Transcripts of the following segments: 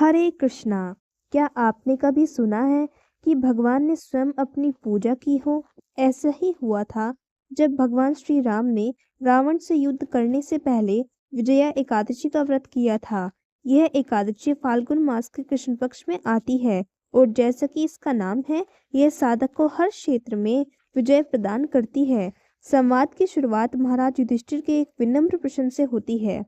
हरे कृष्णा। क्या आपने कभी सुना है कि भगवान ने स्वयं अपनी पूजा की हो? ऐसा ही हुआ था जब भगवान श्री राम ने रावण से युद्ध करने से पहले विजया एकादशी का व्रत किया था। यह एकादशी फाल्गुन मास के कृष्ण पक्ष में आती है और जैसा कि इसका नाम है, यह साधक को हर क्षेत्र में विजय प्रदान करती है। संवाद की शुरुआत महाराज युधिष्ठिर के एक विनम्र प्रश्न से होती है।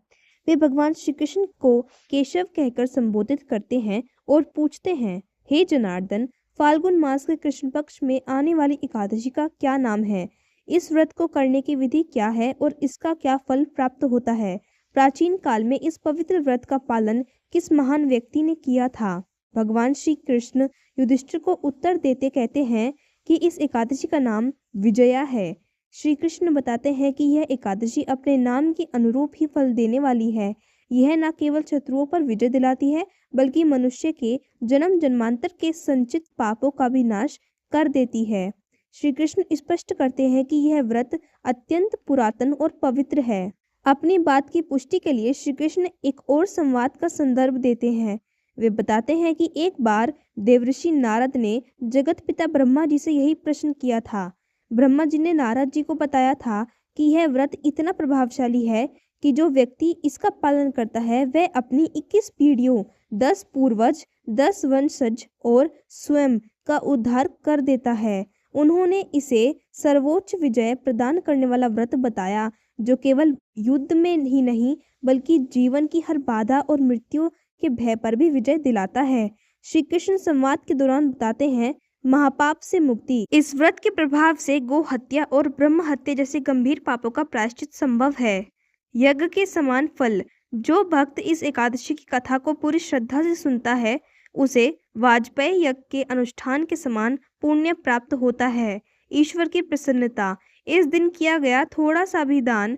वे भगवान श्री कृष्ण को केशव कहकर संबोधित करते हैं और पूछते हैं, हे जनार्दन, फाल्गुन मास के कृष्ण पक्ष में आने वाली एकादशी का क्या नाम है? इस व्रत को करने की विधि क्या है और इसका क्या फल प्राप्त होता है? प्राचीन काल में इस पवित्र व्रत का पालन किस महान व्यक्ति ने किया था? भगवान श्री कृष्ण युधिष्ठिर को उत्तर देते कहते हैं कि इस एकादशी का नाम विजया है। श्री कृष्ण बताते हैं कि यह एकादशी अपने नाम के अनुरूप ही फल देने वाली है। यह न केवल शत्रुओं पर विजय दिलाती है, बल्कि मनुष्य के जन्म जन्मांतर के संचित पापों का भी नाश कर देती है। श्री कृष्ण स्पष्ट करते हैं कि यह व्रत अत्यंत पुरातन और पवित्र है। अपनी बात की पुष्टि के लिए श्री कृष्ण एक और संवाद का संदर्भ देते हैं। वे बताते हैं कि एक बार देवऋषि नारद ने जगत पिता ब्रह्मा जी से यही प्रश्न किया था। ब्रह्मा जी ने नारद जी को बताया था कि यह व्रत इतना प्रभावशाली है कि जो व्यक्ति इसका पालन करता है वह अपनी 21 पीढ़ियों, 10 पूर्वज, 10 वंशज और स्वयं का उद्धार कर देता है। उन्होंने इसे सर्वोच्च विजय प्रदान करने वाला व्रत बताया, जो केवल युद्ध में ही नहीं बल्कि जीवन की हर बाधा और मृत्यु के भय पर भी विजय दिलाता है। श्री कृष्ण संवाद के दौरान बताते हैं, महापाप से मुक्ति। इस व्रत के प्रभाव से गो हत्या और ब्रह्म हत्या जैसे गंभीर पापों का प्रायश्चित संभव है। यज्ञ के समान फल। जो भक्त इस एकादशी की कथा को पूरी श्रद्धा से सुनता है, उसे वाजपेयी यज्ञ के अनुष्ठान के समान पुण्य प्राप्त होता है। ईश्वर की प्रसन्नता। इस दिन किया गया थोड़ा सा भी दान,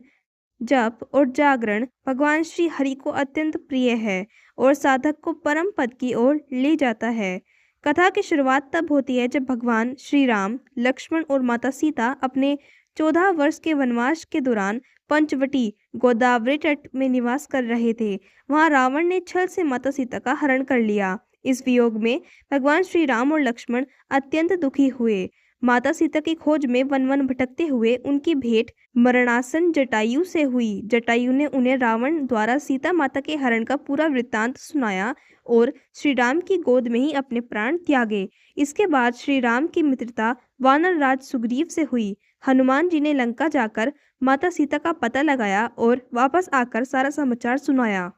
जप और जागरण भगवान श्री हरि को अत्यंत प्रिय है और साधक को परम पद की ओर ले जाता है। कथा की शुरुआत तब होती है जब भगवान श्री राम, लक्ष्मण और माता सीता अपने 14 वर्ष के वनवास के दौरान पंचवटी गोदावरी तट में निवास कर रहे थे। वहां रावण ने छल से माता सीता का हरण कर लिया। इस वियोग में भगवान श्री राम और लक्ष्मण अत्यंत दुखी हुए। माता सीता की खोज में वन वन भटकते हुए उनकी भेंट मरणासन जटायु से हुई। जटायु ने उन्हें रावण द्वारा सीता माता के हरण का पूरा वृत्तांत सुनाया और श्री राम की गोद में ही अपने प्राण त्यागे। इसके बाद श्री राम की मित्रता वानर राज सुग्रीव से हुई। हनुमान जी ने लंका जाकर माता सीता का पता लगाया और वापस आकर सारा समाचार सुनाया।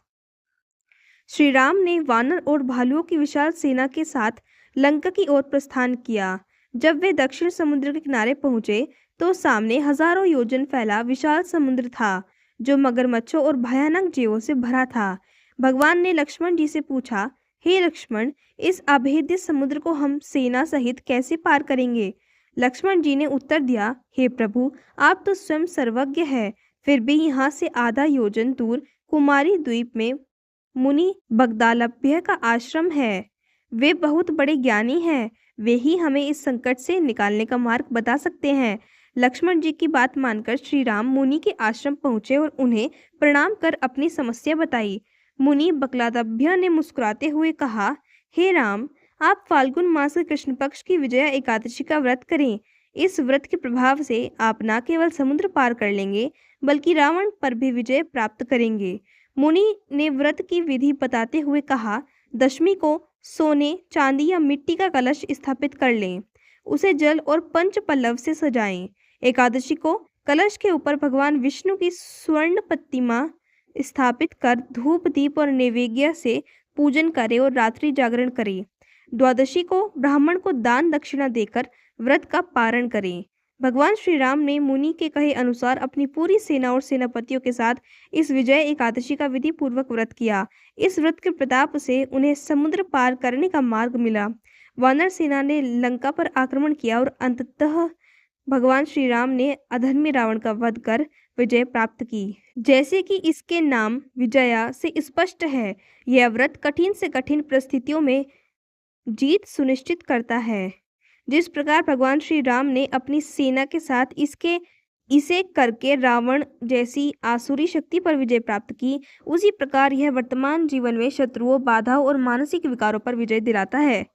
श्री राम ने वानर और भालुओं की विशाल सेना के साथ लंका की ओर प्रस्थान किया। जब वे दक्षिण समुद्र के किनारे पहुंचे तो सामने हजारों योजन फैला विशाल समुद्र था, जो मगरमच्छों और भयानक जीवों से भरा था। भगवान ने लक्ष्मण जी से पूछा, हे लक्ष्मण, इस अभेद्य समुद्र को हम सेना सहित कैसे पार करेंगे? लक्ष्मण जी ने उत्तर दिया, हे प्रभु, आप तो स्वयं सर्वज्ञ है। फिर भी यहाँ से आधा योजन दूर कुमारी द्वीप में मुनि बगदालभ्य का आश्रम है। वे बहुत बड़े ज्ञानी हैं। वे ही हमें इस संकट से निकालने का मार्ग बता सकते हैं। लक्ष्मण जी की बात मानकर श्री राम मुनि के आश्रम पहुंचे और उन्हें प्रणाम कर अपनी समस्या बताई। मुनि बगदालभ्य ने मुस्कुराते हुए कहा, हे राम, आप फाल्गुन मास के कृष्ण पक्ष की विजया एकादशी का व्रत करें। इस व्रत के प्रभाव से आप न केवल समुद्र पार कर लेंगे, बल्कि रावण पर भी विजय प्राप्त करेंगे। मुनि ने व्रत की विधि बताते हुए कहा, दशमी को सोने, चांदी या मिट्टी का कलश स्थापित कर लें। उसे जल और पंच पल्लव से सजाएं। एकादशी को कलश के ऊपर भगवान विष्णु की स्वर्ण प्रतिमा स्थापित कर धूप, दीप और नैवेद्य से पूजन करें और रात्रि जागरण करें। द्वादशी को ब्राह्मण को दान दक्षिणा देकर व्रत का पारण करें। भगवान श्री राम ने मुनि के कहे अनुसार अपनी पूरी सेना और सेनापतियों के साथ इस विजय एकादशी का विधि पूर्वक व्रत किया। इस व्रत के प्रताप से उन्हें समुद्र पार करने का मार्ग मिला। वानर सेना ने लंका पर आक्रमण किया और अंततः भगवान श्री राम ने अधर्मी रावण का वध कर विजय प्राप्त की। जैसे कि इसके नाम विजया से स्पष्ट है, यह व्रत कठिन से कठिन परिस्थितियों में जीत सुनिश्चित करता है। जिस प्रकार भगवान श्री राम ने अपनी सेना के साथ इसके इसे करके रावण जैसी आसुरी शक्ति पर विजय प्राप्त की, उसी प्रकार यह वर्तमान जीवन में शत्रुओं, बाधाओं और मानसिक विकारों पर विजय दिलाता है।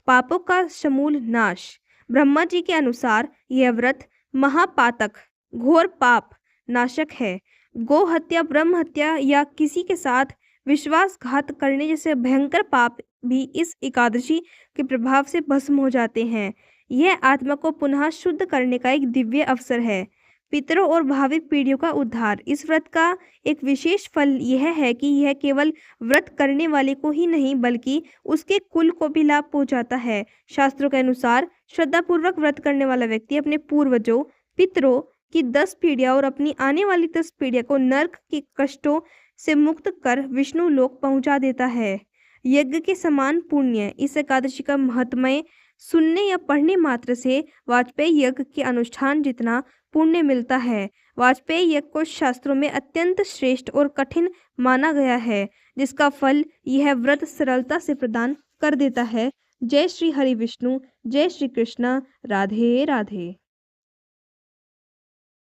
पापों का समूल नाश। ब्रह्मा जी के अनुसार यह व्रत महापातक, घोर पाप नाशक है। गौ हत्या, ब्रह्म हत्या या किसी के साथ विश्वासघात करने जैसे भयंकर पाप भी इस एकादशी के प्रभाव से भस्म हो जाते हैं। यह आत्मा को पुनः शुद्ध करने का एक दिव्य अवसर है। पितरों और भावी पीढ़ियों का उद्धार। इस व्रत का एक विशेष फल यह है कि यह केवल व्रत करने वाले को ही नहीं बल्कि उसके कुल को भी लाभ पहुंचाता है। शास्त्रों के अनुसार श्रद्धापूर्वक व्रत करने वाला व्यक्ति अपने पूर्वजों, पितरों की 10 पीढ़ियां और अपनी आने वाली 10 पीढ़ियों को नर्क के कष्टों से मुक्त कर विष्णु लोक पहुंचा देता है। यज्ञ के समान पुण्य। इस एकादशी का महात्म्य सुनने या पढ़ने मात्र से वाजपेयी यज्ञ के अनुष्ठान जितना पुण्य मिलता है। वाजपेयी यज्ञ को शास्त्रों में अत्यंत श्रेष्ठ और कठिन माना गया है, जिसका फल यह व्रत सरलता से प्रदान कर देता है। जय श्री हरि विष्णु, जय श्री कृष्ण, राधे राधे।